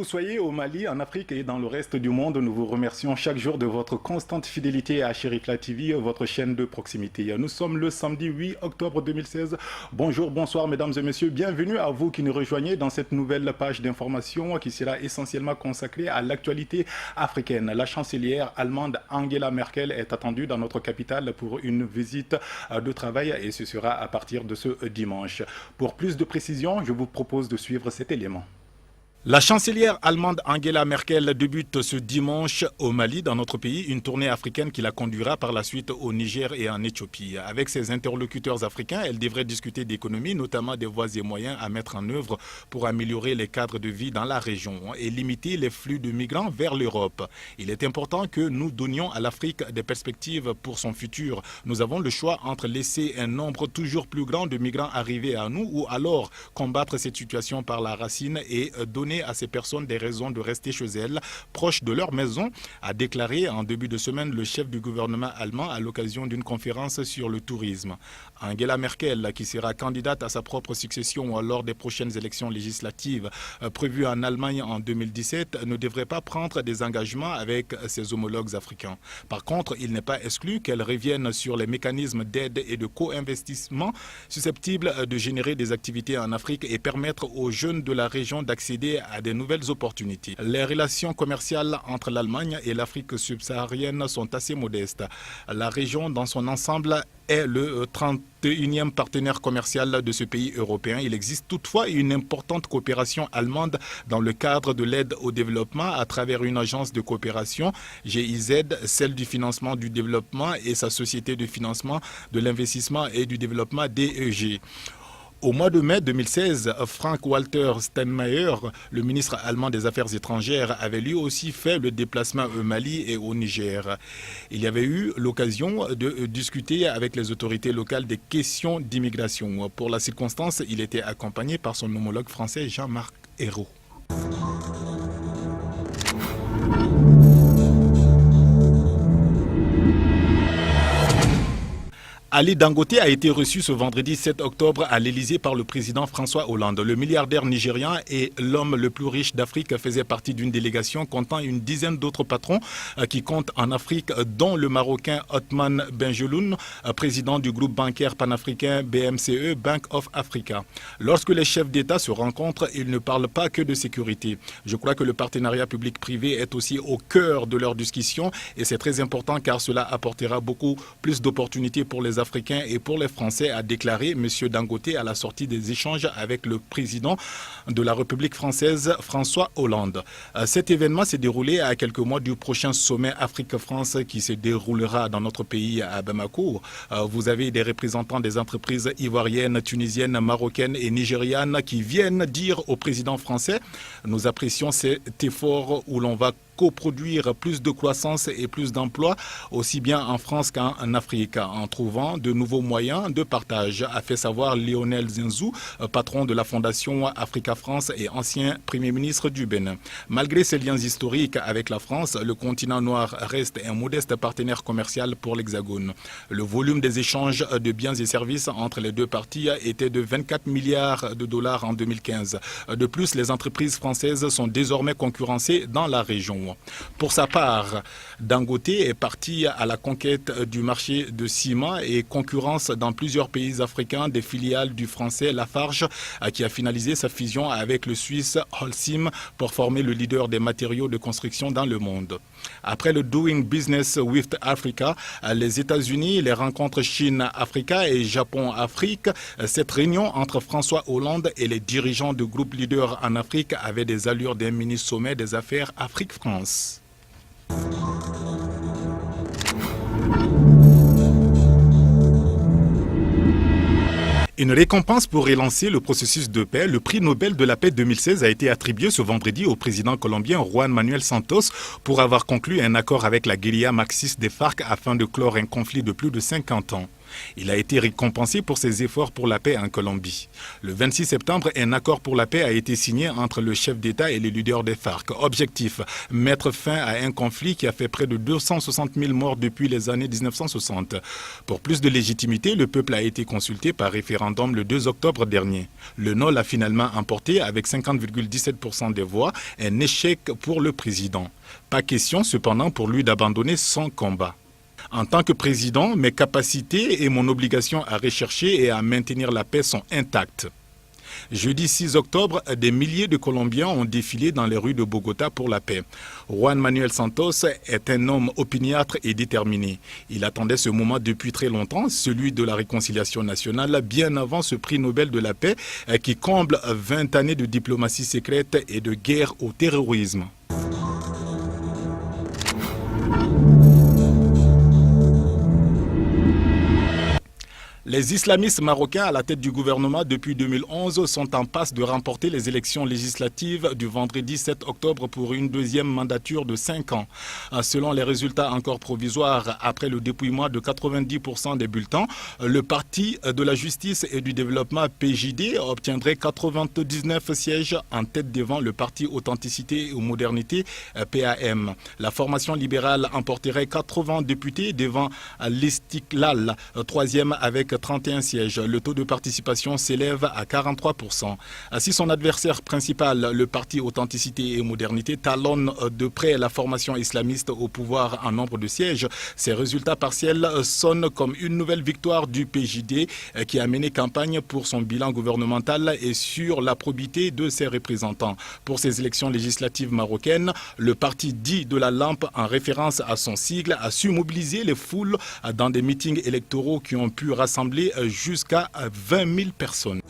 soyez au Mali, en Afrique et dans le reste du monde, nous vous remercions chaque jour de votre constante fidélité à Chérifla TV, votre chaîne de proximité. Nous sommes le samedi 8 octobre 2016. Bonjour, bonsoir mesdames et messieurs. Bienvenue à vous qui nous rejoignez dans cette nouvelle page d'information qui sera essentiellement consacrée à l'actualité africaine. La chancelière allemande Angela Merkel est attendue dans notre capitale pour une visite de travail et ce sera à partir de ce dimanche. Pour plus de précisions, je vous propose de suivre cet élément. La chancelière allemande Angela Merkel débute ce dimanche au Mali, dans notre pays, une tournée africaine qui la conduira par la suite au Niger et en Éthiopie. Avec ses interlocuteurs africains, elle devrait discuter d'économie, notamment des voies et moyens à mettre en œuvre pour améliorer les cadres de vie dans la région et limiter les flux de migrants vers l'Europe. Il est important que nous donnions à l'Afrique des perspectives pour son futur. Nous avons le choix entre laisser un nombre toujours plus grand de migrants arriver à nous ou alors combattre cette situation par la racine et donner à ces personnes des raisons de rester chez elles, proches de leur maison, a déclaré en début de semaine le chef du gouvernement allemand à l'occasion d'une conférence sur le tourisme. Angela Merkel, qui sera candidate à sa propre succession lors des prochaines élections législatives prévues en Allemagne en 2017, ne devrait pas prendre des engagements avec ses homologues africains. Par contre, il n'est pas exclu qu'elle revienne sur les mécanismes d'aide et de co-investissement susceptibles de générer des activités en Afrique et permettre aux jeunes de la région d'accéder à de nouvelles opportunités. Les relations commerciales entre l'Allemagne et l'Afrique subsaharienne sont assez modestes. La région dans son ensemble est le 31e partenaire commercial de ce pays européen. Il existe toutefois une importante coopération allemande dans le cadre de l'aide au développement à travers une agence de coopération, GIZ, celle du financement du développement et sa société de financement de l'investissement et du développement DEG. Au mois de mai 2016, Frank-Walter Steinmeier, le ministre allemand des Affaires étrangères, avait lui aussi fait le déplacement au Mali et au Niger. Il y avait eu l'occasion de discuter avec les autorités locales des questions d'immigration. Pour la circonstance, il était accompagné par son homologue français Jean-Marc Ayrault. Ali Dangote a été reçu ce vendredi 7 octobre à l'Élysée par le président François Hollande. Le milliardaire nigérian et l'homme le plus riche d'Afrique faisait partie d'une délégation comptant une dizaine d'autres patrons qui comptent en Afrique, dont le Marocain Othman Benjeloun, président du groupe bancaire panafricain BMCE, Bank of Africa. Lorsque les chefs d'État se rencontrent, ils ne parlent pas que de sécurité. Je crois que le partenariat public-privé est aussi au cœur de leur discussion et c'est très important car cela apportera beaucoup plus d'opportunités pour les Africains et pour les Français, a déclaré M. Dangote à la sortie des échanges avec le président de la République française, François Hollande. Cet événement s'est déroulé à quelques mois du prochain sommet Afrique-France qui se déroulera dans notre pays à Bamako. Vous avez des représentants des entreprises ivoiriennes, tunisiennes, marocaines et nigérianes qui viennent dire au président français « Nous apprécions cet effort où l'on va coproduire plus de croissance et plus d'emplois, aussi bien en France qu'en Afrique, en trouvant de nouveaux moyens de partage, a fait savoir Lionel Zinsou, patron de la Fondation Africa France et ancien Premier ministre du Bénin. Malgré ses liens historiques avec la France, le continent noir reste un modeste partenaire commercial pour l'Hexagone. Le volume des échanges de biens et services entre les deux parties était de 24 milliards de dollars en 2015. De plus, les entreprises françaises sont désormais concurrencées dans la région. Pour sa part, Dangote est parti à la conquête du marché de ciment et concurrence dans plusieurs pays africains des filiales du français Lafarge qui a finalisé sa fusion avec le Suisse Holcim pour former le leader des matériaux de construction dans le monde. Après le Doing Business with Africa, les États-Unis, les rencontres Chine-Africa et Japon-Afrique, cette réunion entre François Hollande et les dirigeants de groupes leaders en Afrique avait des allures d'un mini-sommet des affaires Afrique-France. Une récompense pour relancer le processus de paix, le prix Nobel de la paix 2016 a été attribué ce vendredi au président colombien Juan Manuel Santos pour avoir conclu un accord avec la guérilla marxiste des FARC afin de clore un conflit de plus de 50 ans. Il a été récompensé pour ses efforts pour la paix en Colombie. Le 26 septembre, un accord pour la paix a été signé entre le chef d'État et les leaders des FARC. Objectif, mettre fin à un conflit qui a fait près de 260 000 morts depuis les années 1960. Pour plus de légitimité, le peuple a été consulté par référendum le 2 octobre dernier. Le non l'a finalement emporté avec 50,17% des voix, un échec pour le président. Pas question cependant pour lui d'abandonner son combat. En tant que président, mes capacités et mon obligation à rechercher et à maintenir la paix sont intactes. Jeudi 6 octobre, des milliers de Colombiens ont défilé dans les rues de Bogota pour la paix. Juan Manuel Santos est un homme opiniâtre et déterminé. Il attendait ce moment depuis très longtemps, celui de la réconciliation nationale, bien avant ce prix Nobel de la paix qui comble 20 années de diplomatie secrète et de guerre au terrorisme. Les islamistes marocains à la tête du gouvernement depuis 2011 sont en passe de remporter les élections législatives du vendredi 7 octobre pour une deuxième mandature de 5 ans. Selon les résultats encore provisoires, après le dépouillement de 90% des bulletins, le Parti de la justice et du développement PJD obtiendrait 99 sièges en tête devant le Parti Authenticité et Modernité PAM. La formation libérale emporterait 80 députés devant l'Istiklal, troisième avec 31 sièges. Le taux de participation s'élève à 43%. Si son adversaire principal, le Parti Authenticité et Modernité, talonne de près la formation islamiste au pouvoir en nombre de sièges, ces résultats partiels sonnent comme une nouvelle victoire du PJD qui a mené campagne pour son bilan gouvernemental et sur la probité de ses représentants. Pour ces élections législatives marocaines, le parti dit de la lampe, en référence à son sigle, a su mobiliser les foules dans des meetings électoraux qui ont pu rassembler jusqu'à 20 000 personnes.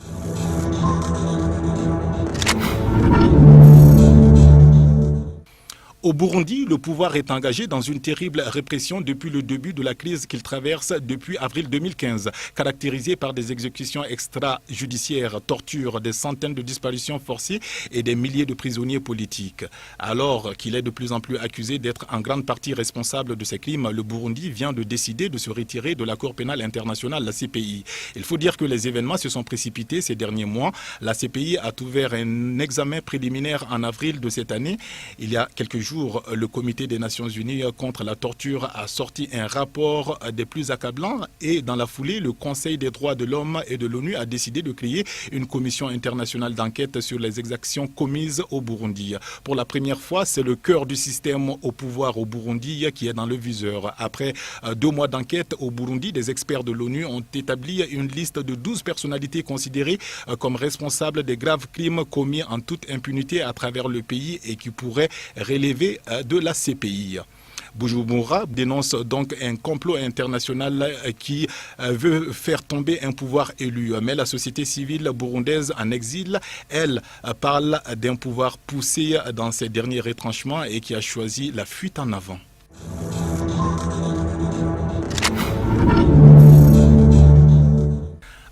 Au Burundi, le pouvoir est engagé dans une terrible répression depuis le début de la crise qu'il traverse depuis avril 2015, caractérisée par des exécutions extrajudiciaires, tortures, des centaines de disparitions forcées et des milliers de prisonniers politiques. Alors qu'il est de plus en plus accusé d'être en grande partie responsable de ces crimes, le Burundi vient de décider de se retirer de la Cour pénale internationale, la CPI. Il faut dire que les événements se sont précipités ces derniers mois. La CPI a ouvert un examen préliminaire en avril de cette année. Il y a quelques jours, le Comité des Nations Unies contre la torture a sorti un rapport des plus accablants et dans la foulée, le Conseil des droits de l'homme et de l'ONU a décidé de créer une commission internationale d'enquête sur les exactions commises au Burundi. Pour la première fois, c'est le cœur du système au pouvoir au Burundi qui est dans le viseur. Après 2 mois d'enquête au Burundi, des experts de l'ONU ont établi une liste de 12 personnalités considérées comme responsables des graves crimes commis en toute impunité à travers le pays et qui pourraient relever de la CPI. Bujumbura dénonce donc un complot international qui veut faire tomber un pouvoir élu. Mais la société civile burundaise en exil, elle, parle d'un pouvoir poussé dans ses derniers retranchements et qui a choisi la fuite en avant.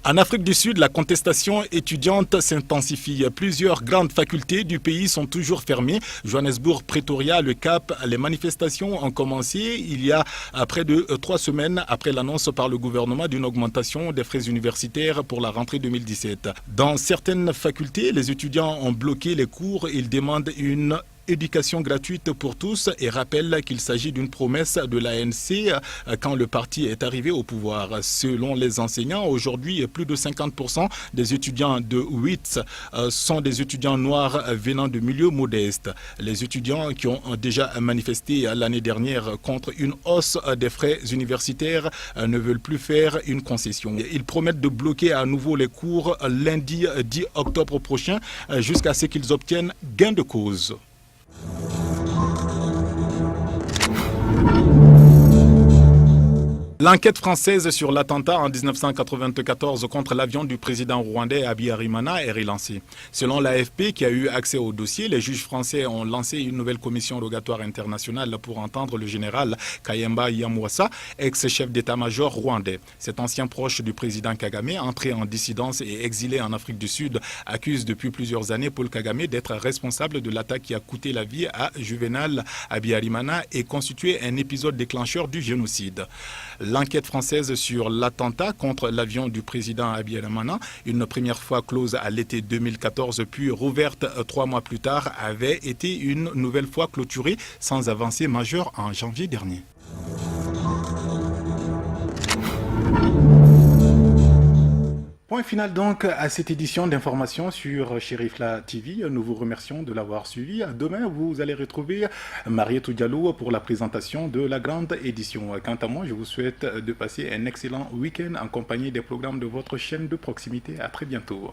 En Afrique du Sud, la contestation étudiante s'intensifie. Plusieurs grandes facultés du pays sont toujours fermées. Johannesburg, Pretoria, Le Cap, les manifestations ont commencé il y a près de 3 semaines après l'annonce par le gouvernement d'une augmentation des frais universitaires pour la rentrée 2017. Dans certaines facultés, les étudiants ont bloqué les cours. Ils demandent une éducation gratuite pour tous et rappelle qu'il s'agit d'une promesse de l'ANC quand le parti est arrivé au pouvoir. Selon les enseignants, aujourd'hui, plus de 50% des étudiants de WITS sont des étudiants noirs venant de milieux modestes. Les étudiants qui ont déjà manifesté l'année dernière contre une hausse des frais universitaires ne veulent plus faire une concession. Ils promettent de bloquer à nouveau les cours lundi 10 octobre prochain jusqu'à ce qu'ils obtiennent gain de cause. L'enquête française sur l'attentat en 1994 contre l'avion du président rwandais Habyarimana est relancée. Selon l'AFP qui a eu accès au dossier, les juges français ont lancé une nouvelle commission rogatoire internationale pour entendre le général Kayemba Nyamwasa, ex-chef d'état-major rwandais. Cet ancien proche du président Kagame, entré en dissidence et exilé en Afrique du Sud, accuse depuis plusieurs années Paul Kagame d'être responsable de l'attaque qui a coûté la vie à Juvenal Habyarimana et constitué un épisode déclencheur du génocide. L'enquête française sur l'attentat contre l'avion du président Abiy Ahmed, une première fois close à l'été 2014 puis rouverte 3 mois plus tard, avait été une nouvelle fois clôturée sans avancée majeure en janvier dernier. Point final donc à cette édition d'information sur Chérifla TV. Nous vous remercions de l'avoir suivi. Demain, vous allez retrouver Mariétou Diallo pour la présentation de la grande édition. Quant à moi, je vous souhaite de passer un excellent week-end en compagnie des programmes de votre chaîne de proximité. À très bientôt.